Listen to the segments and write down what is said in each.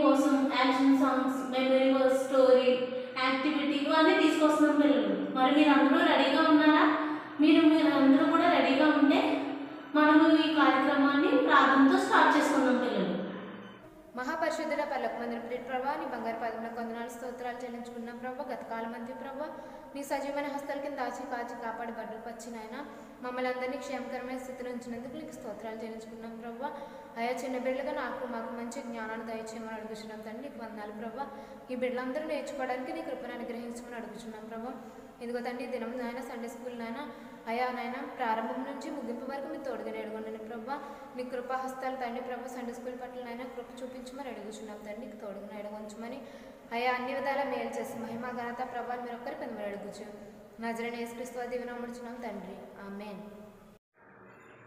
మీకోసం action songs, memory verse, story, activity ఇవన్నీ తీసుకొస్తున్నాం పిల్లలు. మరి మీరు అందరూ రెడీగా ఉన్నారా? మీరందరూ కూడా రెడీగా ఉంటే మనము ఈ కార్యక్రమాన్ని ప్రార్థనతో స్టార్ట్ చేసుకుందాం పిల్లలు. మహాపరిశుద్ధుడ పరలోకమందున ప్రియ ప్రభా, నీ బంగారు పాదములకు వందనాలు స్తోత్రాలు చెల్లించుకున్నాం ప్రభా. గతకాలమంది ప్రభా, నీ సజీవమైన హస్తాల కింద దాచి కాచి కాపాడి భద్రపరిచి నాయన మమ్మల్ని అందరినీ క్షేమకరమైన స్థితిలో ఉంచినందుకు నీకు స్తోత్రాలు చెల్లించుకున్నాం ప్రభా. అయా చిన్న బిడ్డలుగా మాకు మంచి జ్ఞానాన్ని దయచేయమని అడుగుతున్నాం తండ్రి. నీకు వందనాలు ప్రభా. ఈ బిడ్డలందరూ నేర్చుకోవడానికి నీ కృపను అనుగ్రహించమని అడుగుతున్నాం ప్రభా. ఇదిగో తండ్రి దినం నాయన సండే స్కూల్ నాయన అయా నాయన ప్రారంభం నుంచి ముగింపు వరకు మీరు తోడుగా నేడుకోండి ప్రభా. నీ కృపా హస్తాలు తండ్రి ప్రభా సండే స్కూల్ పట్ల నాయన కృప చూపించమని అడుగుతున్నాం తండ్రి. నీకు తోడుగా నేడుకొంచమని అయా అన్ని విధాలా మేలు చేసి మహిమ ఘనత ప్రభావం మీరు ఒక్కరి పని అడుగుచు నజరేయుడైన యేసుక్రీస్తు దీవెన అమర్చున్నాం తండ్రి. ఆమేన్.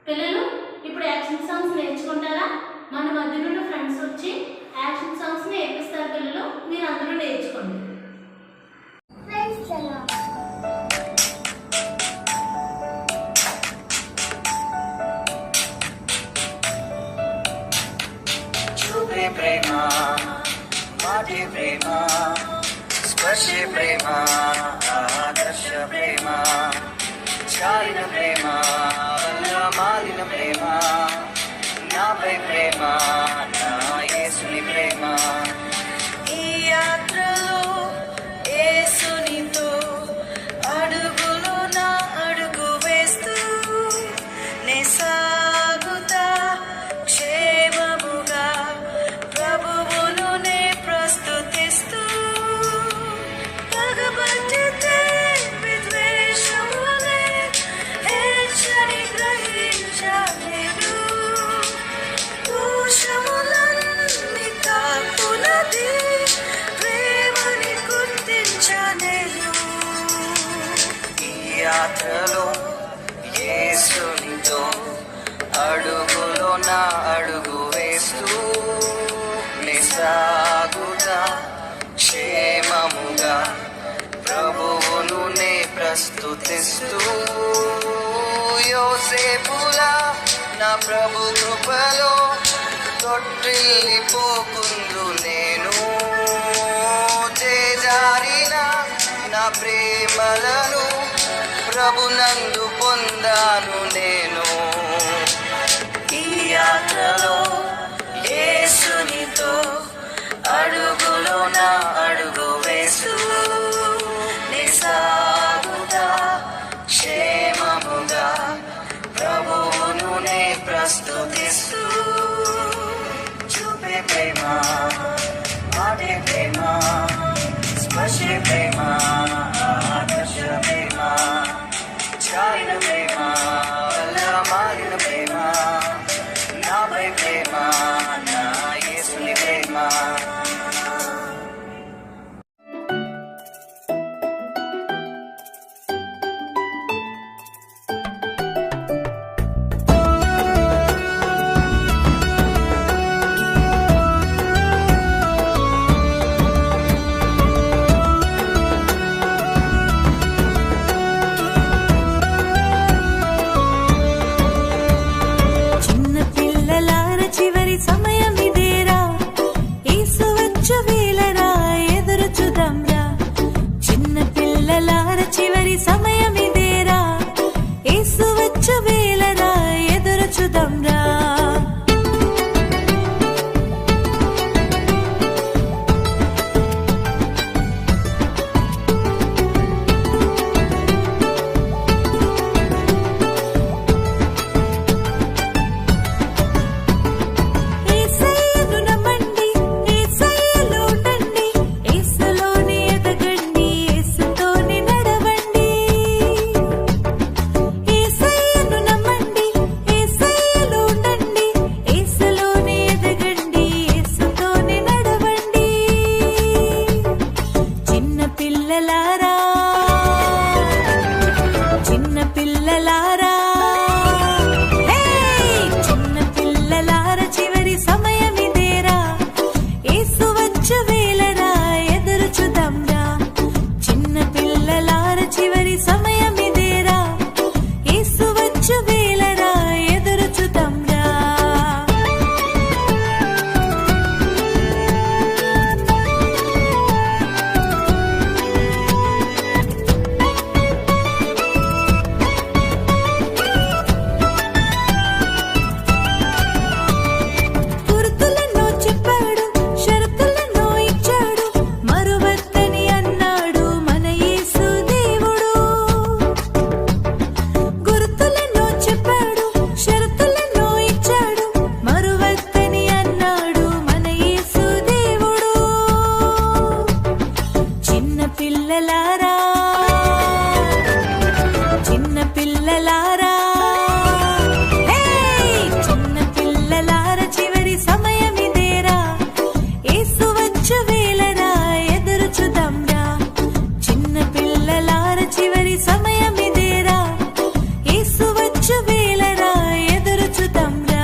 పిల్లలు ఇప్పుడు యాక్షన్ సాంగ్స్ నేర్చుకుంటారా? మన మధ్యలో ఉన్న ఫ్రెండ్స్ వచ్చి యాక్షన్ సాంగ్స్ నేర్పిస్తారు పిల్లలు. మీరు అందరూ నేర్చుకోండి. ప్రేమ మాటి ప్రేమ స్పర్శ ప్రేమ ఆదర్శ ప్రేమ చాలిన ప్రేమ మాలిన ప్రేమ నాపై ప్రేమ నా యేసుని ప్రేమ ఈ యాత్రలో యేసునితో అడుగులో నా అడుగు వేస్తూ నే సాగుతా క్షేమముగా ప్రభువును నే ప్రస్తుతిస్తూ పగబట్టితే విద్వేషములే హెచ్చరి గ్రహించలేదు దోషములన్నీ తాకునది ప్రేమని గుర్తించలేదు ఈ యాత్రలో యేసునితో అడుగులో నా అడుగు వేస్తూ నిసాగుతా క్షేమముగా ప్రభువును నే ప్రస్తుతిస్తూ యోసేపులా నా ప్రభు కృపలో తొట్టిల్లిపోకుందు నేను చేజారిన నా ప్రేమలను ప్రభునందు పొందాను నేను ఈ యాత్రలో యేసునితో అడుగులో నా అడుగు వేస్తూ నిసాగుతా క్షేమముగా ప్రభువును నే ప్రస్తుతిస్తూ చూపే ప్రేమ మాటే ప్రేమ స్పర్శ ప్రేమ ఆదర్శ ప్రేమ చాలిన ప్రేమ మాలిన ప్రేమ నాపై ప్రేమ నా యేసుని ప్రేమ పిల్లలారా చిన్న పిల్లలారా హే చిన్న పిల్లలారా చివరి సమయమిదేరా యేసు వచ్చు వేళరా ఎదురు చూద్దాంరా చిన్న పిల్లలారా చివరి సమయమిదేరా యేసు వచ్చు వేళరా ఎదురు చూద్దాంరా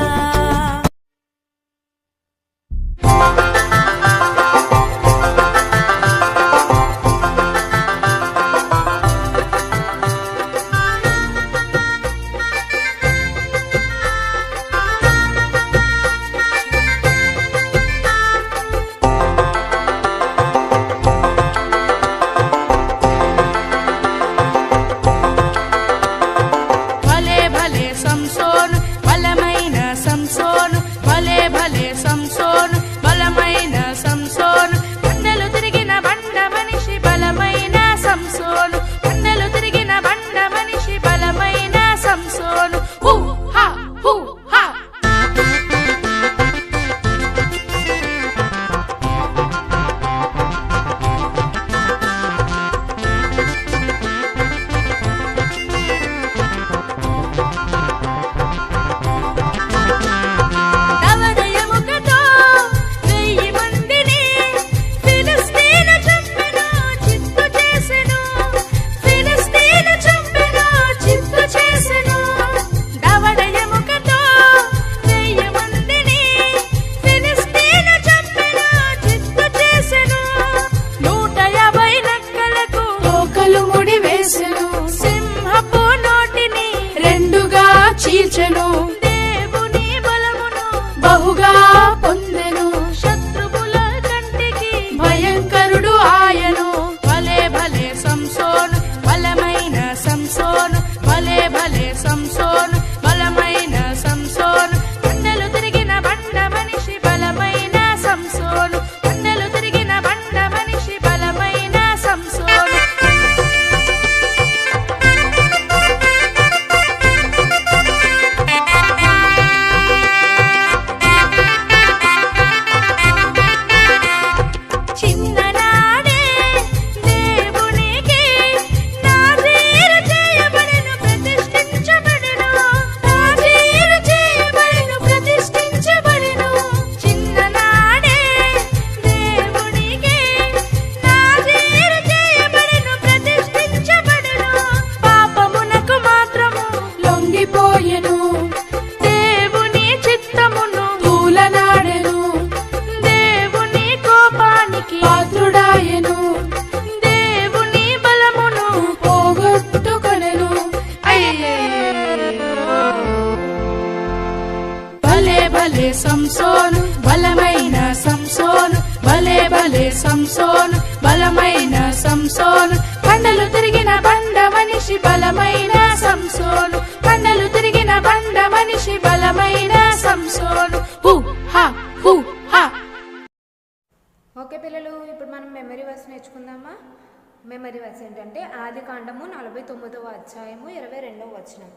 భలే భలే సంసోను బలమైన సంసోను భలే భలే సంసోను బలమైన సంసోను బండలు తిరిగిన బండ మనిషి బలమైన సంసోను బండలు తిరిగిన బండ మనిషి బలమైన సంసోను హూ హా హూ హా నవదయముకతో 1000 మందిని ఫిలిస్తీను చంపెను చిత్తు చేసెను ఫిలిస్తీను చంపెను చిత్తు చేసెను నవదయముకతో 1000 మందిని ఫిలిస్తీను చంపెను చిత్తు చేసెను 150 నక్కలకు తోకలు ముడి వేసెను సింహపు నోటిని రెండుగా చీల్చెను దేవుని బలమును బహుగా పొందెను శత్రువుల కంటికి భయంకరుడు ఆయను భలే భలే సంసోను బలమైన సంసోను భలే భలే సంసోను బలమైన సంసోను బండలు తిరిగిన బండ మనిషి బలమైన సంసోను బండలు తిరిగిన బండ మనిషి బలమైన సంసోను చిన్ననాడే దేవునికి నాజీరు చేయబడెను ప్రతిష్ఠించబడెను నాజీరు చేయబడెను ప్రతిష్ఠించబడెను చిన్ననాడే దేవునికి నాజీరు చేయబడెను ప్రతిష్ఠించబడెను పాపమునకు మాత్రము లొంగిపోయెను దేవుని చిత్తమును తూలనాడెను దేవుని కోపానికి పాత్రుడాయెను దేవుని బలమును పోగొట్టుకొనెను భలే భలే సంసోను బలమైన సంసోను భలే భలే సంసోను బలమైన సంసోను బండలు తిరిగిన బండ మనిషి బలమైన సంసోను బండలు తిరిగిన బండ మనిషి బలమైన సంసోను హూ హా హూ హా ఓకే పిల్లలు, ఇప్పుడు మనం మెమరీ వర్స్ నేర్చుకుందామా. మెమరీ వర్స్ ఏంటంటే ఆది కాండము 49వ అధ్యాయము 22వ వచనం.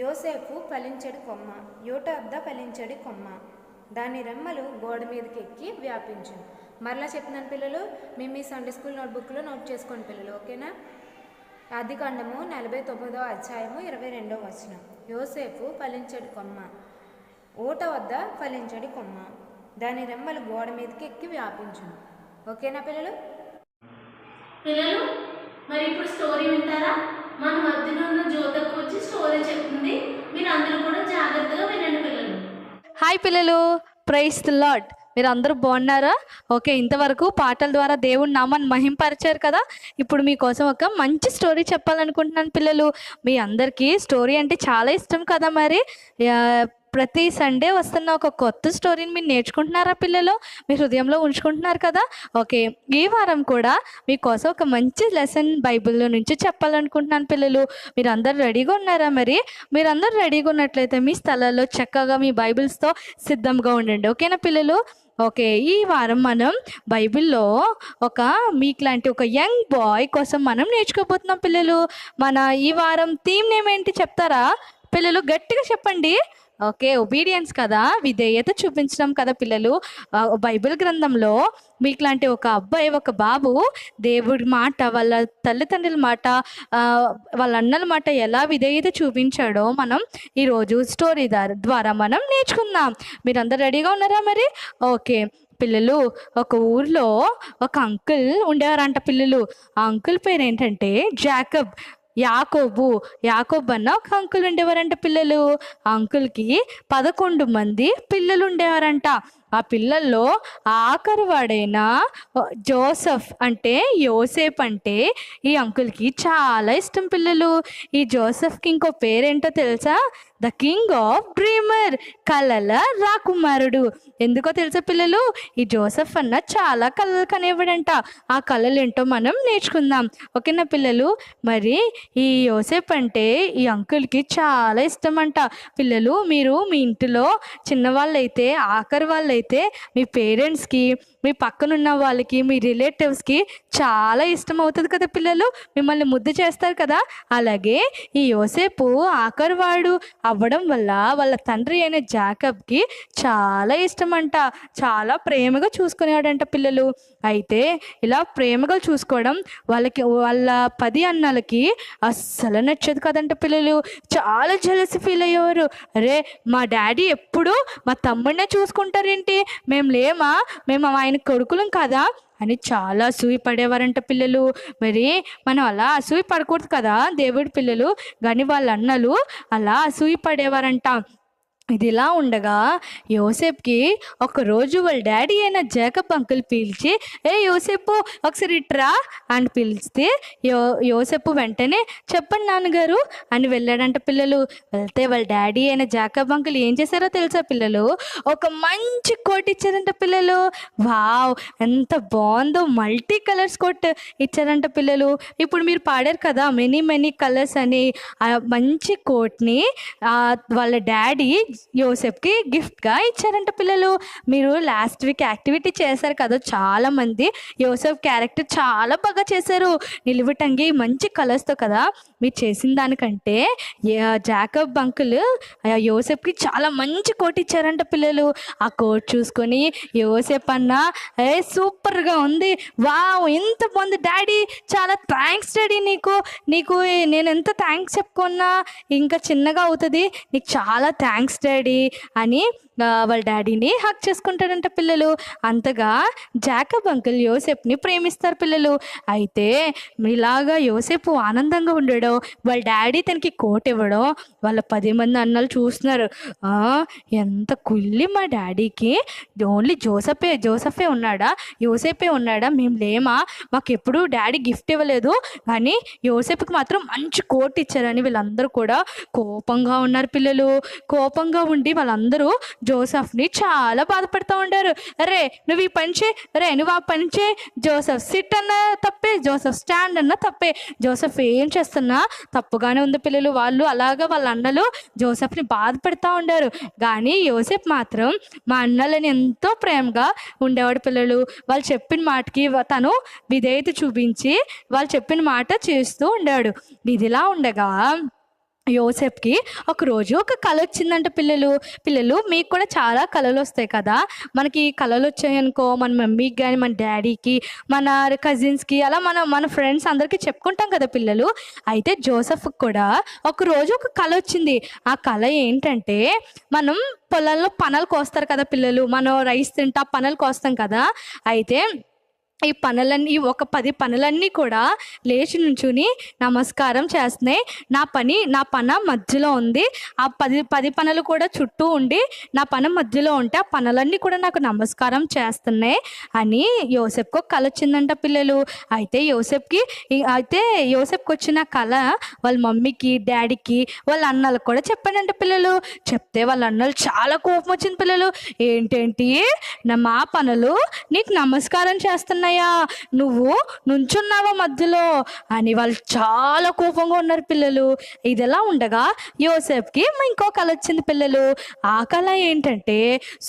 యోసేపు ఫలించడి కొమ్మ, యోట అద్ద ఫలించడి కొమ్మ, దాని రెమ్మలు గోడ మీదకి ఎక్కి వ్యాపించును. మరలా చెప్తున్నాను పిల్లలు, మీ సండే స్కూల్ నోట్బుక్లో నోట్ చేసుకోండి పిల్లలు, ఓకేనా. ఆది కాండము 49వ అధ్యాయము 22వ వచనం. యోసేపు ఫలించడి కొమ్మ, ఊట వద్ద ఫలించడి కొమ్మ, దాని రెమ్మలు గోడ మీదకి ఎక్కి వ్యాపించును. ఓకేనా పిల్లలు. పిల్లలు మరి ఇప్పుడు స్టోరీ వింటారా? మన మధ్యలో ఉన్న జ్యోతకు వచ్చి స్టోరీ చెప్తుంది. మీరు అందరూ కూడా జాగ్రత్తగా వినండి పిల్లలు. హాయ్ పిల్లలు, ప్రైజ్ ది లార్డ్. మీరు అందరూ బాగున్నారా? ఓకే, ఇంతవరకు పాటల ద్వారా దేవుడి నామాన్ని మహింపరిచారు కదా. ఇప్పుడు మీకోసం ఒక మంచి స్టోరీ చెప్పాలనుకుంటున్నాను పిల్లలు. మీ అందరికీ స్టోరీ అంటే చాలా ఇష్టం కదా. మరి ప్రతి సండే వస్తున్న ఒక కొత్త స్టోరీని మీరు నేర్చుకుంటున్నారా పిల్లలు? మీ హృదయంలో ఉంచుకుంటున్నారు కదా. ఓకే, ఈ వారం కూడా మీకోసం ఒక మంచి లెసన్ బైబిల్లో నుంచి చెప్పాలనుకుంటున్నాను పిల్లలు. మీరు అందరూ రెడీగా ఉన్నారా? మరి మీరందరూ రెడీగా ఉన్నట్లయితే మీ స్థలాల్లో చక్కగా మీ బైబిల్స్తో సిద్ధంగా ఉండండి. ఓకేనా పిల్లలు? ఓకే, ఈ వారం మనం బైబిల్లో మీకు లాంటి ఒక యంగ్ బాయ్ కోసం మనం నేర్చుకోబోతున్నాం పిల్లలు. మన ఈ వారం థీమ్ నేమ్ ఏంటి చెప్తారా పిల్లలు? గట్టిగా చెప్పండి. ఓకే, ఒబీడియన్స్ కదా, విధేయత చూపించడం కదా పిల్లలు. బైబిల్ గ్రంథంలో మీకు లాంటి ఒక అబ్బాయి, ఒక బాబు దేవుడి మాట, వాళ్ళ తల్లిదండ్రుల మాట, వాళ్ళ అన్నల మాట ఎలా విధేయత చూపించాడో మనం ఈరోజు స్టోరీ ద్వారా మనం నేర్చుకుందాం. మీరందరూ రెడీగా ఉన్నారా మరి? ఓకే పిల్లలు, ఒక ఊర్లో ఒక అంకుల్ ఉండేవారంట పిల్లలు. ఆ అంకుల్ పేరు ఏంటంటే యాకోబు అన్న ఒక అంకుల్ ఉండేవారంట పిల్లలు. ఆ అంకుల్కి 11 మంది పిల్లలు ఉండేవారంట. ఆ పిల్లల్లో ఆఖరి వాడైన యోసేపు అంటే ఈ అంకుల్కి చాలా ఇష్టం పిల్లలు. ఈ జోసెఫ్కి ఇంకో పేరేంటో తెలుసా? ద కింగ్ ఆఫ్ డ్రీమర్, కలల రాకుమారుడు. ఎందుకో తెలుసా పిల్లలు? ఈ జోసెఫ్ అన్న చాలా కళలు కనేవాడంట. ఆ కళలు ఏంటో మనం నేర్చుకుందాం. ఓకేనా పిల్లలు? మరి ఈ యోసేపు అంటే ఈ అంకుల్కి చాలా ఇష్టం అంట. పిల్లలు, మీరు మీ ఇంటిలో చిన్నవాళ్ళైతే, ఆఖరి వాళ్ళైతే మీ పేరెంట్స్కి, మీ పక్కనున్న వాళ్ళకి, మీ రిలేటివ్స్కి చాలా ఇష్టం అవుతుంది కదా పిల్లలు. మిమ్మల్ని ముద్దు చేస్తారు కదా. అలాగే ఈ యోసేపు ఆఖరివాడు అవ్వడం వల్ల వాళ్ళ తండ్రి అయిన జాకబ్కి చాలా ఇష్టం అంట. చాలా ప్రేమగా చూసుకునేవాడంట పిల్లలు. అయితే ఇలా ప్రేమగా చూసుకోవడం వాళ్ళ 10 అన్నలకి అస్సలు నచ్చదు కదంట పిల్లలు. చాలా జెలసీ ఫీల్ అయ్యేవారు. అరే, మా డాడీ ఎప్పుడు మా తమ్ముడినే చూసుకుంటారేంటి, మేము ఆయన కొడుకులం కదా అని చాలా అసూయ పడేవారంట పిల్లలు. మరి మనం అలా అసూయ పడకూడదు కదా దేవుడి పిల్లలు, కానీ వాళ్ళ అన్నలు అలా అసూయ పడేవారంట. ఇదిలా ఉండగా యోసేపుకి ఒకరోజు వాళ్ళ డాడీ అయిన జాకబ్ అంకుల్ పిలిచి, యోసేపు ఒకసారి ఇట్రా అని పిలిస్తే యోసేపు వెంటనే చెప్పండి నాన్నగారు అని వెళ్ళాడంట పిల్లలు. వెళ్తే వాళ్ళ డాడీ అయిన జాకబ్ అంకుల్ ఏం చేశారో తెలుసా పిల్లలు? ఒక మంచి కోట్ ఇచ్చారంట పిల్లలు. వావ్, ఎంత బాగుందో! మల్టీ కలర్స్ కోట్ ఇచ్చారంట పిల్లలు. ఇప్పుడు మీరు పాడారు కదా మెనీ కలర్స్ అని, ఆ మంచి కోట్ని వాళ్ళ డాడీ యోసేపుకి గిఫ్ట్గా ఇచ్చారంట పిల్లలు. మీరు లాస్ట్ వీక్ యాక్టివిటీ చేశారు కదా, చాలామంది యోసేపు క్యారెక్టర్ చాలా బాగా చేశారు. నిలువుటంగి మంచి కలర్స్తో కదా. మీరు చేసిన దానికంటే జాకబ్ అంకుల్ యోసేపుకి చాలా మంచి కోట్ ఇచ్చారంట పిల్లలు. ఆ కోట్ చూసుకొని యోసేపు అన్న, సూపర్గా ఉంది, వావ్ ఎంత బాగుంది డాడీ, చాలా థ్యాంక్స్ డాడీ, నీకు నేను ఎంత థ్యాంక్స్ చెప్పుకున్నా ఇంకా చిన్నగా అవుతుంది, నీకు చాలా థ్యాంక్స్ డాడీ అని వాళ్ళ డాడీని హక్ చేసుకుంటాడంట పిల్లలు. అంతగా జాకబ్ అంకుల్ యోసేపుని ప్రేమిస్తారు పిల్లలు. అయితే ఇలాగా యోసేపు ఆనందంగా ఉండడం, వాళ్ళ డాడీ తనకి కోట్ ఇవ్వడం, వాళ్ళ 10 మంది అన్నలు చూస్తున్నారు. ఎంత కుల్లి మా డాడీకి, ఓన్లీ జోసఫే ఉన్నాడా, యోసేపే ఉన్నాడా, మేము లేమా, మాకు ఎప్పుడు డాడీ గిఫ్ట్ ఇవ్వలేదు, కానీ యోసేపుకి మాత్రం మంచి కోట్ ఇచ్చారని వీళ్ళందరూ కూడా కోపంగా ఉన్నారు పిల్లలు. కోపంగా ఉండి వాళ్ళందరూ జోసెఫ్ని చాలా బాధపడుతూ ఉంటారు. అరే నువ్వు ఈ పని చేయి, అరే నువ్వు ఆ పని చేయి, జోసెఫ్ సిట్ అన్న తప్పే, జోసెఫ్ స్టాండ్ అన్న తప్పే, జోసెఫ్ ఏం చేస్తున్నా తప్పుగానే ఉంది పిల్లలు. వాళ్ళు అలాగా వాళ్ళ అన్నలు జోసెఫ్ని బాధపడుతూ ఉండారు. కానీ యోసేపు మాత్రం మా అన్నలని ఎంతో ప్రేమగా ఉండేవాడు పిల్లలు. వాళ్ళు చెప్పిన మాటకి తను విధేయత చూపించి వాళ్ళు చెప్పిన మాట చేస్తూ ఉండాడు. ఇదిలా ఉండగా యోసేపుకి ఒకరోజు ఒక కళ వచ్చిందంట పిల్లలు. మీకు కూడా చాలా కళలు వస్తాయి కదా. మనకి కళలు వచ్చాయనుకో, మన మమ్మీకి కానీ, మన డాడీకి, మన కజిన్స్కి, అలా మన ఫ్రెండ్స్ అందరికీ చెప్పుకుంటాం కదా పిల్లలు. అయితే జోసెఫ్కి కూడా ఒకరోజు ఒక కళ వచ్చింది. ఆ కళ ఏంటంటే, మనం పొలాల్లో పనలు కోస్తారు కదా పిల్లలు, మనం రైస్ తింటా పనలు కోస్తాం కదా. అయితే ఈ 10 పనులన్నీ కూడా లేచి నుంచుని నమస్కారం చేస్తున్నాయి. నా పన మధ్యలో ఉంది, ఆ 10 పనులు కూడా చుట్టూ ఉండి నా పన మధ్యలో ఉంటే ఆ పనులన్నీ కూడా నాకు నమస్కారం చేస్తున్నాయి అని యోసేపుకి కళ వచ్చిందంట పిల్లలు. అయితే యోసేపుకి వచ్చిన కళ వాళ్ళ మమ్మీకి, డాడీకి, వాళ్ళ అన్నలకు కూడా చెప్పాడంట పిల్లలు. చెప్తే వాళ్ళ అన్నలు చాలా కోపం వచ్చింది పిల్లలు. ఏంటేంటి, మా పనులు నీకు నమస్కారం చేస్తున్నాయి, అన్నయ్య నువ్వు నుంచున్నావా మధ్యలో అని వాళ్ళు చాలా కోపంగా ఉన్నారు పిల్లలు. ఇదిలా ఉండగా యోసేపుకి ఇంకో కళ వచ్చింది పిల్లలు. ఆ కళ ఏంటంటే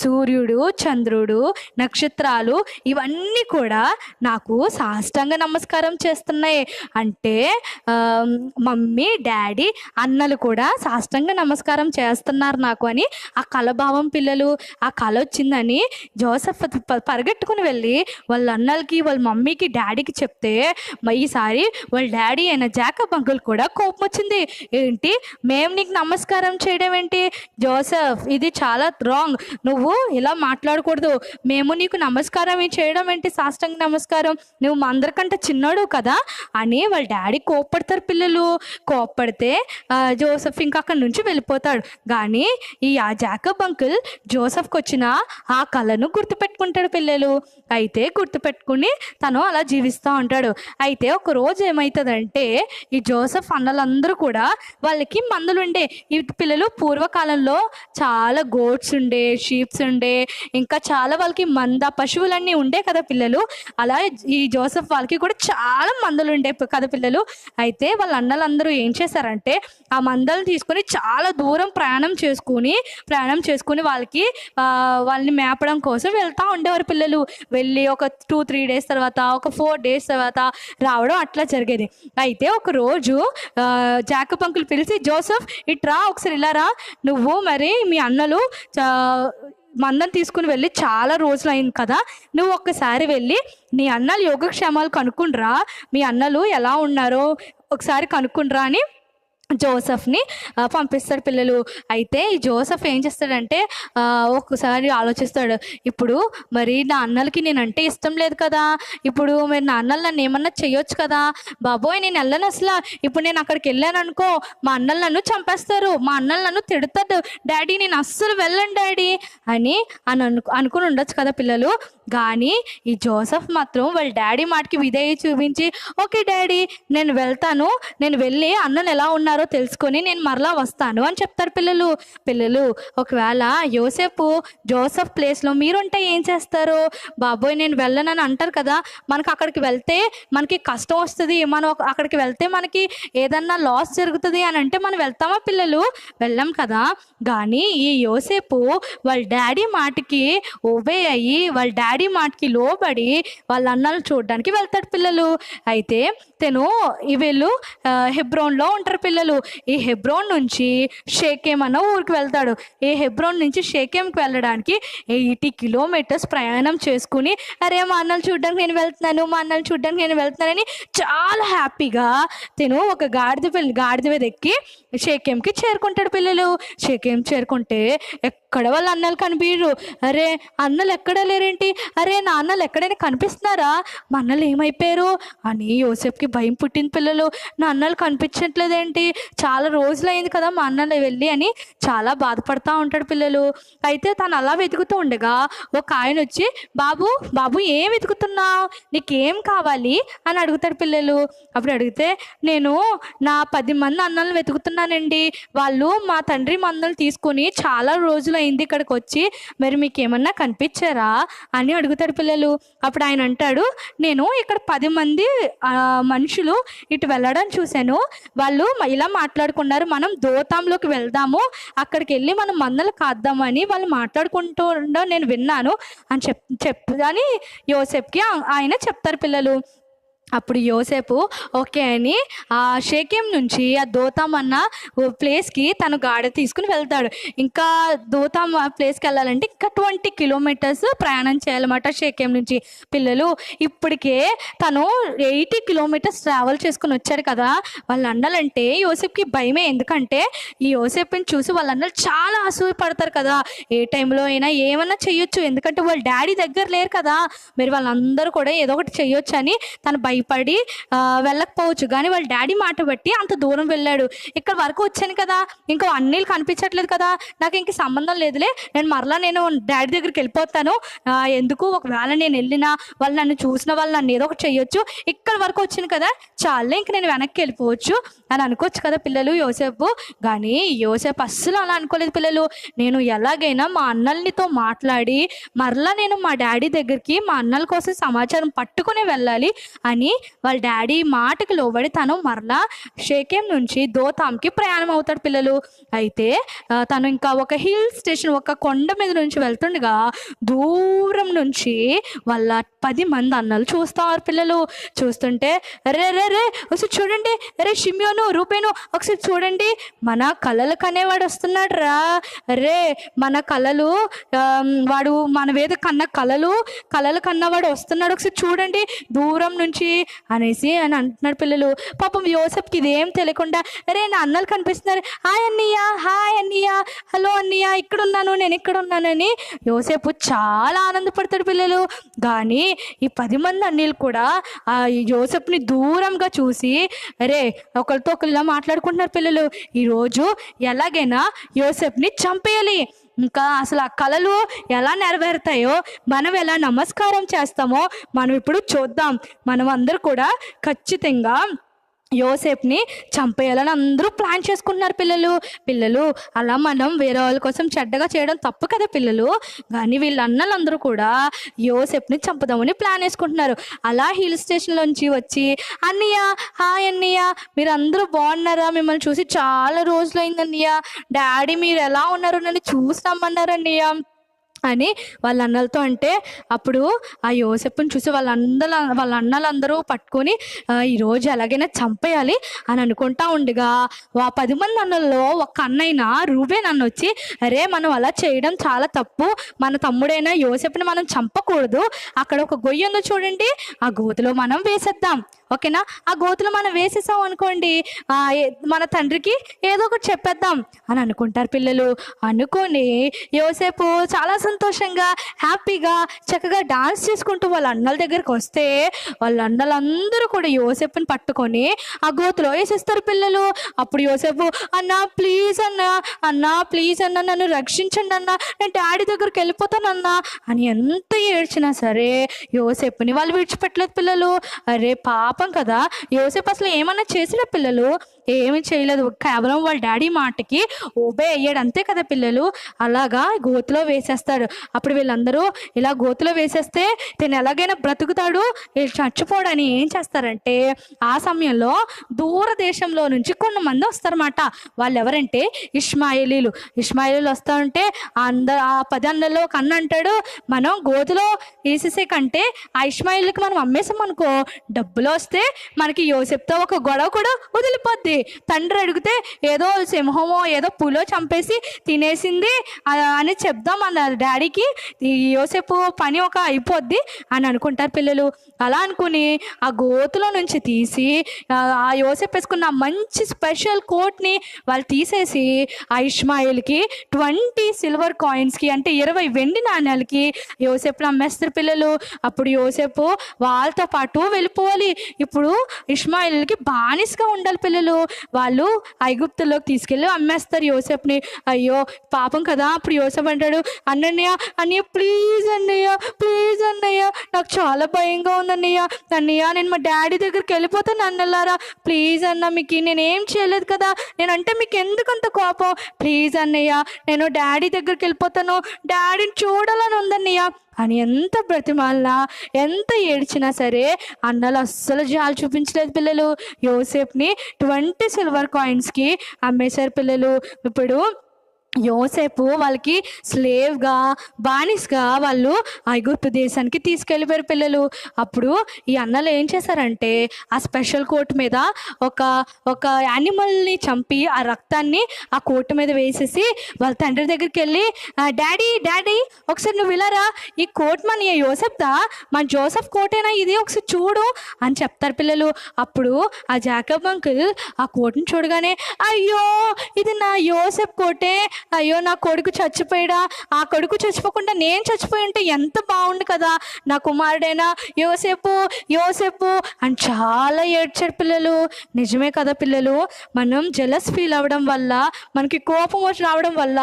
సూర్యుడు, చంద్రుడు, నక్షత్రాలు ఇవన్నీ కూడా నాకు సాష్టాంగ నమస్కారం చేస్తున్నాయి. అంటే మమ్మీ, డాడీ, అన్నలు కూడా సాష్టాంగ నమస్కారం చేస్తున్నారు నాకు అని ఆ కళ భావం పిల్లలు. ఆ కళ వచ్చిందని జోసెఫ్ పరిగెట్టుకుని వెళ్ళి వాళ్ళ అన్నలకి, వాళ్ళ మమ్మీకి, డాడీకి చెప్తే ఈసారి వాళ్ళ డాడీ అయిన జాకబ్ అంకుల్ కూడా కోపం వచ్చింది. ఏంటి, మేము నీకు నమస్కారం చేయడం ఏంటి జోసెఫ్, ఇది చాలా రాంగ్, నువ్వు ఇలా మాట్లాడకూడదు, మేము నీకు నమస్కారం చేయడం ఏంటి, సాష్టాంగ నమస్కారం, నువ్వు మా అందరికంటే చిన్నోడు కదా అని వాళ్ళ డాడీ కోప్పడతారు పిల్లలు. కోప్పడితే జోసెఫ్ ఇంకా అక్కడి నుంచి వెళ్ళిపోతాడు. కానీ ఈ జాకబ్ అంకుల్ జోసెఫ్కి వచ్చిన ఆ కళను గుర్తుపెట్టుకుంటాడు పిల్లలు. అయితే గుర్తుపెట్టుకుని తను అలా జీవిస్తూ ఉంటాడు. అయితే ఒక రోజు ఏమవుతుందంటే ఈ జోసెఫ్ అన్నలందరూ కూడా వాళ్ళకి మందులు ఉండే. ఈ పిల్లలు పూర్వకాలంలో చాలా గోట్స్ ఉండే, షీప్స్ ఉండే, ఇంకా చాలా వాళ్ళకి పశువులన్నీ ఉండే కదా పిల్లలు. అలా ఈ జోసెఫ్ వాళ్ళకి కూడా చాలా మందులు ఉండే కదా పిల్లలు. అయితే వాళ్ళ అన్నలందరూ ఏం చేశారంటే ఆ మందలు తీసుకొని చాలా దూరం ప్రయాణం చేసుకుని వాళ్ళని మేపడం కోసం వెళ్తూ ఉండేవారు పిల్లలు. వెళ్ళి ఒక 2-3 డేస్ తర్వాత, ఒక 4 డేస్ తర్వాత రావడం అట్లా జరిగేది. అయితే ఒక రోజు జాకబ్ అంకుల్ పిలిచి, జోసెఫ్ ఇట్రా ఒకసారి ఇలా రా, నువ్వు మరి మీ అన్నలు మందం తీసుకుని వెళ్ళి చాలా రోజులు అయింది కదా, నువ్వు ఒక్కసారి వెళ్ళి నీ అన్నలు యోగక్షేమాలు కనుక్కుండ్రా, మీ అన్నలు ఎలా ఉన్నారో ఒకసారి కనుక్కుండ్రా అని జోసెఫ్ని పంపిస్తాడు పిల్లలు. అయితే ఈ జోసెఫ్ ఏం చేస్తాడంటే ఒక్కసారి ఆలోచిస్తాడు, ఇప్పుడు మరి నా అన్నలకి నేనంటే ఇష్టం లేదు కదా, ఇప్పుడు మరి నా అన్నలు నన్ను ఏమన్నా చేయొచ్చు కదా, బాబోయ్ నేను వెళ్ళను అసలు, ఇప్పుడు నేను అక్కడికి వెళ్ళాను అనుకో మా అన్నలు నన్ను చంపేస్తారు, మా అన్నలు నన్ను తిడతాడు, డాడీ నేను అస్సలు వెళ్ళను డాడీ అని అనుకుని ఉండొచ్చు కదా పిల్లలు. కానీ ఈ జోసెఫ్ మాత్రం వాళ్ళ డాడీ మాటకి విధేయ చూపించి, ఓకే డాడీ నేను వెళ్తాను, నేను వెళ్ళి అన్నలు ఎలా ఉన్నారో తెలుసుకొని నేను మరలా వస్తాను అని చెప్తారు పిల్లలు. ఒకవేళ జోసెఫ్ ప్లేస్లో మీరుంటే ఏం చేస్తారు? బాబోయ్ నేను వెళ్ళనని అంటారు కదా, మనకు అక్కడికి వెళ్తే మనకి కష్టం వస్తుంది, మనం అక్కడికి వెళ్తే మనకి ఏదన్నా లాస్ జరుగుతుంది అని అంటే మనం వెళ్తామా పిల్లలు? వెళ్ళాం కదా. కానీ ఈ యోసేపు వాళ్ళ డాడీ మాటకి ఒబే అయ్యి వాళ్ళ డాడీ మాటకి లోబడి వాళ్ళ అన్నలు చూడడానికి వెళ్తాడు పిల్లలు. అయితే వీళ్ళు హెబ్రోన్లో ఉంటారు పిల్లలు. ఈ హెబ్రోన్ నుంచి షేకెం అన్న ఊరికి వెళ్తాడు. ఈ హెబ్రోన్ నుంచి షేకెంకి వెళ్ళడానికి 80 కిలోమీటర్స్ ప్రయాణం చేసుకుని, అరే మా అన్నలు చూడడానికి నేను వెళ్తున్నానని చాలా హ్యాపీగా ఒక గాడిద మీద ఎక్కి షేకెంకి చేరుకుంటాడు పిల్లలు. షేకెం చేరుకుంటే ఎక్కడ వాళ్ళ అన్నలు కనిపించరు. అరే అన్నలు ఎక్కడ లేరేంటి, అరే నా అన్నలు ఎక్కడైనా కనిపిస్తున్నారా, మా అన్నలు ఏమైపోయారు అని యోసేపుకి భయం పుట్టింది పిల్లలు. నా అన్నలు కనిపించట్లేదేంటి, చాలా రోజులైంది కదా మా అన్నలు వెళ్ళి అని చాలా బాధపడుతూ ఉంటాడు పిల్లలు. అయితే తను అలా వెతుకుతూ ఉండగా ఒక ఆయన వచ్చి, బాబు ఏం వెతుకుతున్నావు, నీకేం కావాలి అని అడుగుతాడు పిల్లలు. అప్పుడు అడిగితే, నేను నా 10 మంది అన్నలు వెతుకుతున్నానండి, వాళ్ళు మా తండ్రి మందలు తీసుకొని చాలా రోజులైంది ఇక్కడికి వచ్చి, మరి మీకు ఏమన్నా కనిపించారా అని అడుగుతాడు పిల్లలు. అప్పుడు ఆయన అంటాడు, నేను ఇక్కడ 10 మంది మనుషులు ఇటు వెళ్ళడం చూశాను, వాళ్ళు ఇలా మాట్లాడుకున్నారు, మనం దోతాంలోకి వెళ్దాము, అక్కడికి వెళ్ళి మనం మందలు కాద్దామని వాళ్ళు మాట్లాడుకుంటూ నేను విన్నాను అని అని యోసేపుకి ఆయన చెప్తారు పిల్లలు. అప్పుడు యోసేపు ఓకే అని ఆ షేకెం నుంచి ఆ దోతాం అన్న ప్లేస్కి తను గాడి తీసుకుని వెళ్తాడు. ఇంకా దోతాం ప్లేస్కి వెళ్ళాలంటే ఇంకా 20 కిలోమీటర్స్ ప్రయాణం చేయాలన్నమాట షేకెం నుంచి. పిల్లలు ఇప్పటికే తను 80 కిలోమీటర్స్ ట్రావెల్ చేసుకుని వచ్చాడు కదా. వాళ్ళ అన్నలంటే యోసేపుకి భయమే, ఎందుకంటే ఈ యోసేపుని చూసి వాళ్ళ అన్నలు చాలా అసూయ పడతారు కదా, ఏ టైంలో అయినా ఏమన్నా చెయ్యొచ్చు, ఎందుకంటే వాళ్ళ డాడీ దగ్గర లేరు కదా, మరి వాళ్ళందరూ కూడా ఏదో ఒకటి చెయ్యొచ్చు అని తను భయపడి భయపడి వెళ్ళకపోవచ్చు, కానీ వాళ్ళ డాడీ మాట బట్టి అంత దూరం వెళ్ళాడు. ఇక్కడ వరకు వచ్చాను కదా, ఇంకా అన్నీళ్ళు కనిపించట్లేదు కదా, నాకు ఇంక సంబంధం లేదులే, నేను డాడీ దగ్గరికి వెళ్ళిపోతాను, ఎందుకు ఒకవేళ నేను వెళ్ళినా వాళ్ళు నన్ను చూసిన వాళ్ళు నన్ను ఏదో ఒకటి చెయ్యొచ్చు, ఇక్కడ వరకు వచ్చాను కదా చాలే, ఇంక నేను వెనక్కి వెళ్ళిపోవచ్చు అని అనుకోవచ్చు కదా పిల్లలు యోసేపు. కానీ యోసేపు అస్సలు అలా అనుకోలేదు పిల్లలు. నేను ఎలాగైనా మా అన్నలతో మాట్లాడి మరలా నేను మా డాడీ దగ్గరికి మా అన్నల కోసం సమాచారం పట్టుకుని వెళ్ళాలి అని వాళ్ళ డాడీ మాటకి లోబడి తను మరలా షేకెం నుంచి దోతాంకి ప్రయాణం అవుతాడు పిల్లలు. అయితే తను ఇంకా ఒక హిల్ స్టేషన్, ఒక కొండ మీద నుంచి వెళ్తుండగా దూరం నుంచి వాళ్ళ 10 మంది అన్నలు చూస్తారు పిల్లలు. చూస్తుంటే రే రే రే ఒకసారి చూడండి, రే షిమ్యోను, రూపేను ఒకసారి చూడండి, మన కళలు కనేవాడు వస్తున్నాడు రా, రే మన కళలు వాడు మన వేద కన్న కళలు కన్నవాడు వస్తున్నాడు, ఒకసారి చూడండి దూరం నుంచి అనేసి అని అంటున్నాడు పిల్లలు. పాపం యోసేపుకి ఇదేం తెలియకుండా రే నా అన్నలు కనిపిస్తున్నారు, హాయ్ అన్నయ్య, హాయ్ అన్నయ్య, హలో అన్నయ్య, ఇక్కడున్నాను, నేను ఇక్కడ ఉన్నానని యోసేపు చాలా ఆనందపడతాడు పిల్లలు. కానీ ఈ 10 మంది అన్నీళ్ళు కూడా ఆ యోసేపుని దూరంగా చూసి అరే ఒకరితో ఒకరిలా మాట్లాడుకుంటున్నారు పిల్లలు, ఈరోజు ఎలాగైనా యోసేపుని చంపేయాలి, ఇంకా అసలు ఆ కళలు ఎలా నెరవేరుతాయో, మనం ఎలా నమస్కారం చేస్తామో మనం ఇప్పుడు చూద్దాం. మనం అందరూ కూడా ఖచ్చితంగా యోసేపుని చంపేయాలని అందరూ ప్లాన్ చేసుకుంటున్నారు పిల్లలు. అలా మనం వేరే వాళ్ళ కోసం చెడ్డగా చేయడం తప్పు కదా పిల్లలు. కానీ వీళ్ళ అన్నలందరూ కూడా యోసేపుని చంపుదామని ప్లాన్ వేసుకుంటున్నారు. అలా హిల్ స్టేషన్లోంచి వచ్చి అన్నయ్య, హాయ్ అన్నయ్య, మీరు అందరూ బాగున్నారా, మిమ్మల్ని చూసి చాలా రోజులు అయింది అన్నయ్య, డాడీ మీరు ఎలా ఉన్నారు, నన్ను చూసి రమ్మన్నారు అన్నయ్య అని వాళ్ళ అన్నలతో అంటే, అప్పుడు ఆ యోసేపుని చూసి వాళ్ళ అన్నలందరూ పట్టుకొని ఈరోజు ఎలాగైనా చంపేయాలి అని అనుకుంటా ఉండగా ఆ 10 మంది అన్నల్లో ఒక అన్నైనా రూబేన్ అన్న వచ్చి అరే మనం అలా చేయడం చాలా తప్పు, మన తమ్ముడైనా యోసేపుని మనం చంపకూడదు, అక్కడ ఒక గొయ్యి ఉందో చూడండి, ఆ గోతులో మనం వేసేద్దాం, ఓకేనా, ఆ గోతులో మనం వేసేసాం అనుకోండి మన తండ్రికి ఏదో ఒకటి చెప్పేద్దాం అని అనుకుంటారు పిల్లలు. అనుకొని యోసేపు చాలా సంతోషంగా హ్యాపీగా చక్కగా డాన్స్ చేసుకుంటూ వాళ్ళ అన్నల దగ్గరికి వస్తే వాళ్ళ అన్నలందరూ కూడా యోసేపుని పట్టుకొని ఆ గోతులో వేసేస్తారు పిల్లలు. అప్పుడు యోసేపు అన్నా ప్లీజ్ అన్నా నన్ను రక్షించండి అన్నా, నేను డాడీ దగ్గరికి వెళ్ళిపోతానన్నా అని ఎంత ఏడ్చినా సరే యోసేపుని వాళ్ళు విడిచిపెట్టలేదు పిల్లలు. అరే పాపం కదా, యోసేపు అసలు ఏమన్నా చేసిన పిల్లలు, ఏమి చేయలేదు, కేవలం వాళ్ళ డాడీ మాటకి ఓబే అయ్యాడు అంతే కదా పిల్లలు. అలాగా గోతులో వేసేస్తాడు. అప్పుడు వీళ్ళందరూ ఇలా గోతులో వేసేస్తే తను ఎలాగైనా బ్రతుకుతాడు, వీళ్ళు చచ్చిపోడని ఏం చేస్తారంటే ఆ సమయంలో దూరదేశంలో నుంచి కొంతమంది వస్తారన్నమాట. వాళ్ళు ఎవరంటే ఇష్మాయేలీలు వస్తూ ఉంటే ఆ 10 అన్నల్లో ఒక అన్న అంటాడు, మనం గోతులో వేసేసే కంటే ఆ ఇష్మాయేలీకి మనం అమ్మేసాం అనుకో, డబ్బులు వస్తే మనకి యోసేపుతో ఒక గొడవ కూడా వదిలిపోద్ది, తండ్రి అడిగితే ఏదో సింహమో ఏదో పులో చంపేసి తినేసింది అని చెప్దాం మన డాడీకి, ఈ యోసేపు పని ఒక అయిపోద్ది అని అనుకుంటారు పిల్లలు. అలా అనుకుని ఆ గోతులో నుంచి తీసి ఆ యోసేపు వేసుకున్న మంచి స్పెషల్ కోట్ని వాళ్ళు తీసేసి ఆ ఇష్మాయిల్కి 20 సిల్వర్ కాయిన్స్కి అంటే 20 వెండి నాణ్యాలకి యోసేపుని అమ్మేస్తారు పిల్లలు. అప్పుడు యోసేపు వాళ్ళతో పాటు వెళ్ళిపోవాలి. ఇప్పుడు ఇష్మాయిల్కి బానిసగా ఉండాలి పిల్లలు. వాళ్ళు ఐగుప్తులోకి తీసుకెళ్ళి అమ్మేస్తారు యోసేపుని. అయ్యో పాపం కదా. అప్పుడు యోసేపు అంటాడు, అన్నయ్య ప్లీజ్ అన్నయ్య నాకు చాలా భయంగా ఉంది అన్నయ్య నేను మా డాడీ దగ్గరికి వెళ్ళిపోతాను అన్నలారా, ప్లీజ్ అన్న, మీకు నేనేం చేయలేదు కదా, నేనంటే మీకు ఎందుకంత కోపం, ప్లీజ్ అన్నయ్య నేను డాడీ దగ్గరికి వెళ్ళిపోతాను, డాడీని చూడాలని ఉందన్నయ్య అని ఎంత బ్రతిమాలినా ఎంత ఏడ్చినా సరే అన్నలు అస్సలు జాలి చూపించలేదు పిల్లలు. యోసేపుని 20 సిల్వర్ కాయిన్స్కి అమ్మేశారు పిల్లలు. ఇప్పుడు యోసేపు వాళ్ళకి స్లేవ్గా బానిసగా వాళ్ళు ఐగుప్తు దేశానికి తీసుకెళ్ళిపోయారు పిల్లలు. అప్పుడు ఈ అన్నలు ఏం చేశారంటే ఆ స్పెషల్ కోట్ మీద ఒక యానిమల్ని చంపి ఆ రక్తాన్ని ఆ కోట్ మీద వేసేసి వాళ్ళ తండ్రి దగ్గరికి వెళ్ళి, డాడీ ఒకసారి నువ్వు ఇలారా, ఈ కోట్ మన యోసేపుదా, మన జోసెఫ్ కోటేనా ఇది, ఒకసారి చూడు అని చెప్తారు పిల్లలు. అప్పుడు ఆ జాకబ్ అంకుల్ ఆ కోట్ని చూడగానే, అయ్యో ఇది నా యోసేపు కోటే, అయ్యో నా కొడుకు చచ్చిపోయాడా, ఆ కొడుకు చచ్చిపోకుండా నేను చచ్చిపోయి ఉంటే ఎంత బాగుండు కదా, నా కుమారుడైనా యోసేపు యోసేపు అని చాలా ఏడ్చాడు పిల్లలు. నిజమే కదా పిల్లలు, మనం జెలస్ ఫీల్ అవ్వడం వల్ల, మనకి కోపం వచ్చి రావడం వల్ల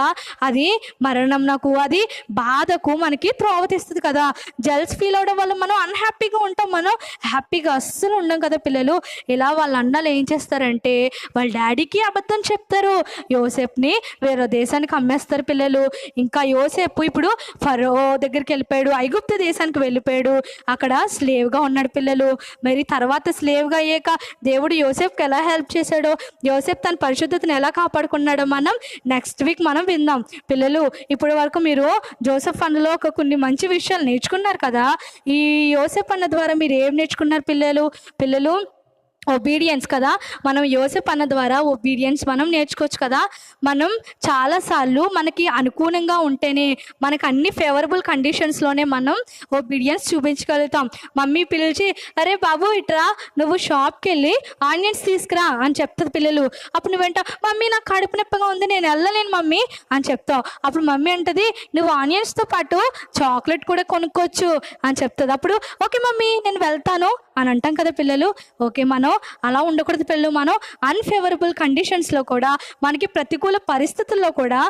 అది మరణం నాకు, అది బాధకు మనకి త్రోవ తీస్తుంది కదా. జెలస్ ఫీల్ అవ్వడం వల్ల మనం అన్హ్యాపీగా ఉంటాం, మనం హ్యాపీగా అస్సలు ఉండం కదా పిల్లలు. ఇలా వాళ్ళ అన్నలు ఏం చేస్తారంటే వాళ్ళ డాడీకి అబద్ధం చెప్తారు, యోసేపుని వేరే దేశానికి అమ్మేస్తారు పిల్లలు. ఇంకా యోసేపు ఇప్పుడు ఫరో దగ్గరికి వెళ్ళిపోయాడు, ఐగుప్తు దేశానికి వెళ్ళిపోయాడు, అక్కడ స్లేవ్గా ఉన్నాడు పిల్లలు. మరి తర్వాత స్లేవ్గా అయ్యాక దేవుడు యోసేపుకి ఎలా హెల్ప్ చేశాడో, యోసేపు తన పరిశుద్ధతను ఎలా కాపాడుకున్నాడో మనం నెక్స్ట్ వీక్ మనం విందాం పిల్లలు. ఇప్పటి వరకు మీరు జోసెఫ్ అన్నలో కొన్ని మంచి విషయాలు నేర్చుకున్నారు కదా. ఈ యోసేపు అన్న ద్వారా మీరు ఏం నేర్చుకున్నారు పిల్లలు? ఒబీడియన్స్ కదా. మనం యోసేపు అన్న ద్వారా ఒబీడియన్స్ మనం నేర్చుకోవచ్చు కదా. మనం చాలాసార్లు మనకి అనుకూలంగా ఉంటేనే, మనకు అన్ని ఫేవరబుల్ కండిషన్స్లోనే మనం ఒబీడియన్స్ చూపించగలుగుతాం. మమ్మీ పిలిచి అరే బాబు ఇట్రా, నువ్వు షాప్కి వెళ్ళి ఆనియన్స్ తీసుకురా అని చెప్తుంది పిల్లలు. అప్పుడు నువ్వేంట మమ్మీ నాకు కడుపు నొప్పిగా ఉంది నేను వెళ్ళలేను మమ్మీ అని చెప్తావు. అప్పుడు మమ్మీ అంటది నువ్వు ఆనియన్స్తో పాటు చాక్లెట్ కూడా కొనుక్కోవచ్చు అని చెప్తుంది. అప్పుడు ఓకే మమ్మీ నేను వెళ్తాను అని అంటాం కదా పిల్లలు. ఓకే, మనం అలా ఉండకూడదు పిల్లలు. మనం అన్ఫేవరబుల్ కండిషన్స్లో కూడా, మనకి ప్రతికూల పరిస్థితుల్లో కూడా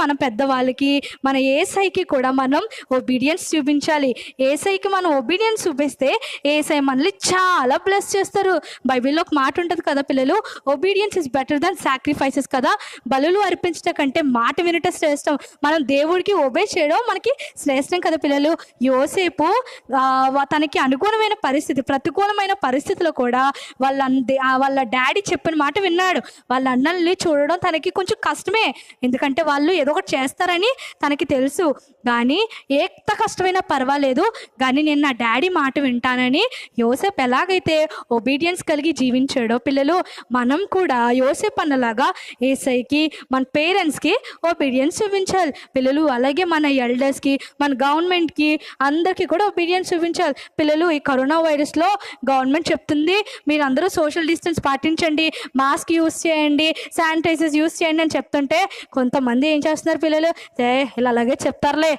మన పెద్దవాళ్ళకి, మన ఏసైకి కూడా మనం ఒబీడియన్స్ చూపించాలి. ఏసైకి మనం ఒబీడియన్స్ చూపిస్తే ఏసై మనల్ని చాలా బ్లెస్ చేస్తారు. బైబిల్లో ఒక మాట ఉంటుంది కదా పిల్లలు, obedience is better than sacrifices కదా. బలులు అర్పించడం కంటే మాట వినటం శ్రేష్టం. మనం దేవుడికి ఒబే చేయడం మనకి శ్రేష్టం కదా పిల్లలు. యోసేపు తనకి అనుగుణమైన పరిస్థితి, ప్రతికూలమైన పరిస్థితిలో కూడా వాళ్ళ డాడీ చెప్పిన మాట విన్నాడు. వాళ్ళ అన్నల్ని చూడడం తనకి కొంచెం కష్టమే, ఎందుకంటే వాళ్ళు ఏదో ఒకటి చేస్తారని తనకి తెలుసు. కానీ ఎంత కష్టమైనా పర్వాలేదు, కానీ నేను నా డాడీ మాట వింటానని యోసేపు ఎలాగైతే ఒబీడియన్స్ కలిగి జీవించాడో పిల్లలు, మనం కూడా యోసేపు అన్నలాగా ఏసైకి, మన పేరెంట్స్కి ఒబీడియన్స్ చూపించాలి పిల్లలు. అలాగే మన ఎల్డర్స్కి, మన గవర్నమెంట్కి, అందరికీ కూడా ఒబీడియన్స్ చూపించాలి పిల్లలు. ఈ కరోనా వైరస్లో గవర్నమెంట్ చెప్తుంది మీరు అందరూ సోషల్ డిస్టెన్స్ పాటించండి, మాస్క్ యూస్ చేయండి, శానిటైజర్స్ యూస్ చేయండి అని చెప్తుంటే కొంతమంది ఏం చేస్తున్నారు పిల్లలు, ఇలా అలాగే చెప్తారులే,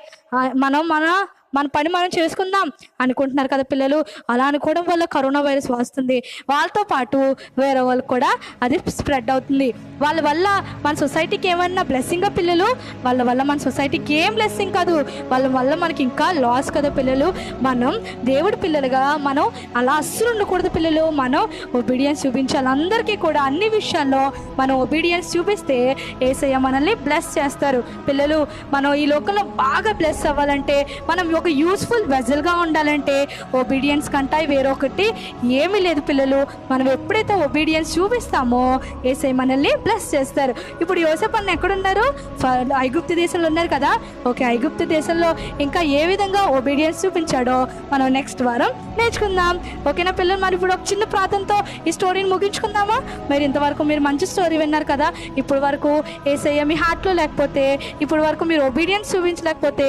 మన పని మనం చేసుకుందాం అనుకుంటున్నారు కదా పిల్లలు. అలా అనుకోవడం వల్ల కరోనా వైరస్ వస్తుంది, వాళ్ళతో పాటు వేరే వాళ్ళకి కూడా అది స్ప్రెడ్ అవుతుంది. వాళ్ళ వల్ల మన సొసైటీకి ఏమన్నా బ్లెస్సింగా పిల్లలు? వాళ్ళ వల్ల మన సొసైటీకి ఏం బ్లెస్సింగ్ కాదు, వాళ్ళ వల్ల మనకి ఇంకా లాస్ కదా పిల్లలు. మనం దేవుడి పిల్లలుగా మనం అలా అస్సలు ఉండకూడదు పిల్లలు. మనం ఒబీడియన్స్ చూపించాలి అందరికీ కూడా. అన్ని విషయాల్లో మనం ఒబీడియన్స్ చూపిస్తే యేసయ్య మనల్ని బ్లెస్ చేస్తారు పిల్లలు. మనం ఈ లోకంలో బాగా బ్లెస్ అవ్వాలంటే, మనం ఒక యూస్ఫుల్ వెజల్గా ఉండాలంటే ఒబీడియన్స్ కంటే వేరొకటి ఏమీ లేదు పిల్లలు. మనం ఎప్పుడైతే ఒబీడియన్స్ చూపిస్తామో యేసయ్య మనల్ని బ్లెస్ చేస్తారు. ఇప్పుడు యోసేపు అన్న ఎక్కడున్నారు? ఐగుప్తు దేశంలో ఉన్నారు కదా. ఓకే, ఐగుప్తు దేశంలో ఇంకా ఏ విధంగా ఒబీడియన్స్ చూపించాడో మనం నెక్స్ట్ వారం నేర్చుకుందాం. ఓకేనా పిల్లలు? మరి ఇప్పుడు ఒక చిన్న ప్రార్థనతో ఈ స్టోరీని ముగించుకుందామా? మరి ఇంతవరకు మీరు మంచి స్టోరీ విన్నారు కదా. ఇప్పుడు వరకు యేసయ్య మీ హార్ట్లో లేకపోతే, ఇప్పుడు వరకు మీరు ఒబీడియన్స్ చూపించలేకపోతే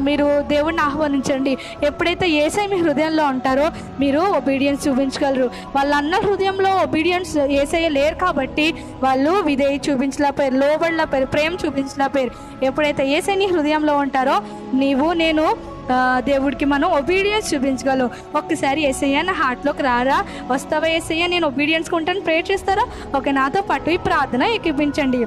మీరు దేవుడిని ఆహ్వానించండి. ఎప్పుడైతే యేసయ్య మీ హృదయంలో ఉంటారో మీరు ఒబీడియన్స్ చూపించగలరు. వాళ్ళ అన్న హృదయంలో ఒబీడియన్స్ యేసయ్య లేరు కాబట్టి వాళ్ళు విధేయ చూపించలేకపోయారు, లోబడలేకపోయారు, ప్రేమ చూపించలేకపోయారు. ఎప్పుడైతే యేసయ్య నీ హృదయంలో ఉంటారో నేను దేవుడికి మనం ఒబీడియన్స్ చూపించగలం. ఒక్కసారి యేసయ్య నా హార్ట్లోకి రారా, వస్తావా యేసయ్య, నేను ఒబీడియన్స్గా ఉంటాను ప్రే చేస్తారా? ఓకే, నాతో పాటు ఈ ప్రార్థన ఏకీపించండి.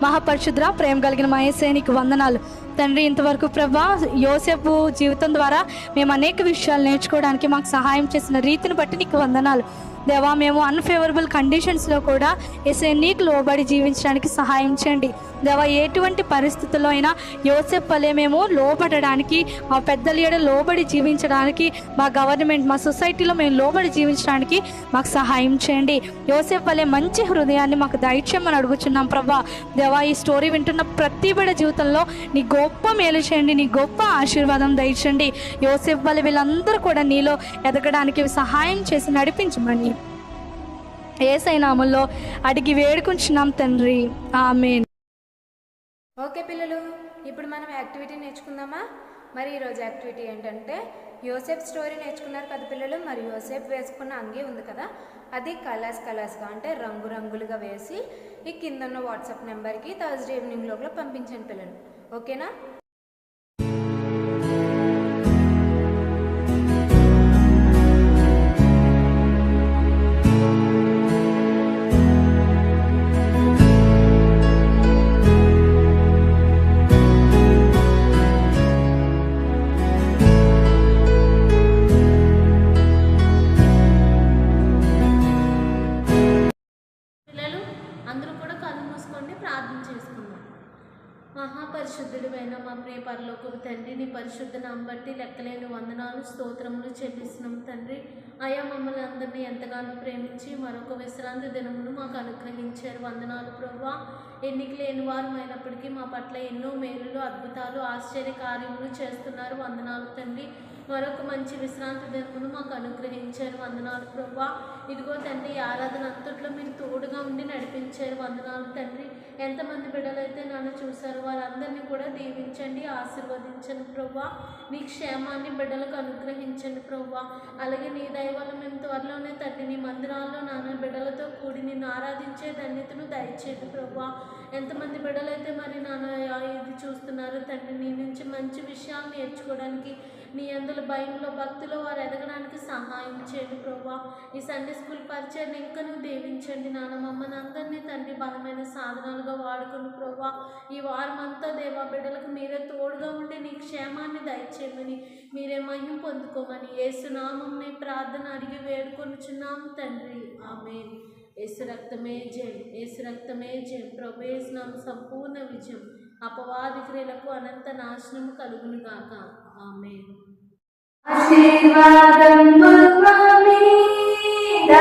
మహాపరిశుద్ర ప్రేమ కలిగిన మా యేసయ్య నీకు వందనాలు తండ్రి. ఇంతవరకు ప్రభా యోసేపు జీవితం ద్వారా మేము అనేక విషయాలు నేర్చుకోవడానికి మాకు సహాయం చేసిన రీతిని బట్టి నీకు వందనాలు దేవా. మేము అన్ఫేవరబుల్ కండిషన్స్లో కూడా యేసయ్య నీకు లోబడి జీవించడానికి సహాయం చేయండి దేవా. ఎటువంటి పరిస్థితుల్లో అయినా యోసేపు వలె మేము లోబడడానికి, మా పెద్దల ఏడ లోబడి జీవించడానికి, మా గవర్నమెంట్, మా సొసైటీలో మేము లోబడి జీవించడానికి మాకు సహాయం చేయండి. యోసేపు వలె మంచి హృదయాన్ని మాకు దయచేయమని అడుగుచున్నాం ప్రభా దేవా. ఈ స్టోరీ వింటున్న ప్రతి బిడ్డ జీవితంలో నీ గొప్ప మేలు చేయండి, నీ గొప్ప ఆశీర్వాదం దయచేయండి. యోసేపు వలె వీళ్ళందరూ కూడా నీలో ఎదగడానికి సహాయం చేసి నడిపించమని యేసయ్య నామములో అడిగి వేడుకుంటున్నాం తండ్రి, ఆమేన్. ఓకే పిల్లలు, ఇప్పుడు మనం యాక్టివిటీ నేర్చుకుందామా? మరి ఈరోజు యాక్టివిటీ ఏంటంటే యోసేఫ్ స్టోరీ నేర్చుకున్నారు కదా పిల్లలు. మరి యోసేఫ్ వేసుకున్న అంగీ ఉంది కదా, అది కలర్స్గా అంటే రంగురంగులుగా వేసి ఈ కింద ఉన్న వాట్సాప్ నెంబర్కి థర్స్డే ఈవినింగ్ లోపల పంపించండి పిల్లలు. ఓకేనా? పిల్లలు అందరూ కూడా కళ్ళు మూసుకోండి, ప్రార్థన చేసుకుందాం. మహాపరిశుద్ధుడివైన మా ప్రియ పరలోకపు తండ్రి, నీ పరిశుద్ధ నామం బట్టి లెక్కలేని వందనాలు స్తోత్రములు చెల్లిస్తున్నాం తండ్రి. అయా మమ్మల్ని అందరినీ ఎంతగానో ప్రేమించి మరొక విశ్రాంతి దినమును మాకు అనుగ్రహించారు. వందనాలు ప్రభువా. ఎన్నిక లేని వారు అయినప్పటికీ మా పట్ల ఎన్నో మేలులు అద్భుతాలు ఆశ్చర్య కార్యములు చేస్తున్నారు. వందనాలు తండ్రి. మరొక మంచి విశ్రాంతి దినమును మాకు అనుగ్రహించారు. వందనాలు ప్రభువా. ఇదిగో తండ్రి, ఆరాధన అంతట్లో మీరు తోడుగా ఉండి నడిపించారు. వందనాలు తండ్రి. ఎంతమంది బిడ్డలైతే నన్ను చూశారు వారందరినీ కూడా దీవించండి, ఆశీర్వదించండి ప్రభువా. నీ క్షేమాన్ని బిడ్డలకు అనుగ్రహించండి ప్రభువా. అలాగే నీ దయ వల్ల మేము త్వరలోనే తండ్రి నీ మందిరాల్లో నాన్న బిడ్డలతో కూడి నిన్ను ఆరాధించే ధన్యతను దయచేయండి ప్రభువా. ఎంతమంది బిడ్డలైతే మరి నాన్న ఇది చూస్తున్నారు తండ్రి, నీ నుంచి మంచి విషయాలు నేర్చుకోవడానికి, నీ అందులో భయంలో భక్తిలో వారు ఎదగడానికి సహాయం చేయండి ప్రభువా. ఈ సండే స్కూల్ పరిచయాన్ని ఇంకా నువ్వు దీవించండి నాన్న. మమ్మల్ని అందరినీ తండ్రి బలమైన సాధనాలుగా వాడుకుని ప్రభువా. ఈ వారం అంతా దేవా బిడ్డలకు మీరే తోడుగా ఉండి నీ క్షేమాన్ని దయచేయమని, మీరే మహిమ పొందుకోమని యేసునామంని ప్రార్థన అడిగి వేడుకొనుచున్నాము తండ్రి. ఆమేన్. యేసు రక్తమే జయం, యేసు రక్తమే జయం. ప్రభు యేసు నామం సంపూర్ణ విజయం. అపవాది క్రియలకు అనంత నాశనము కలుగును గాక. ఆమేన్. ఆశీర్వాదం మీద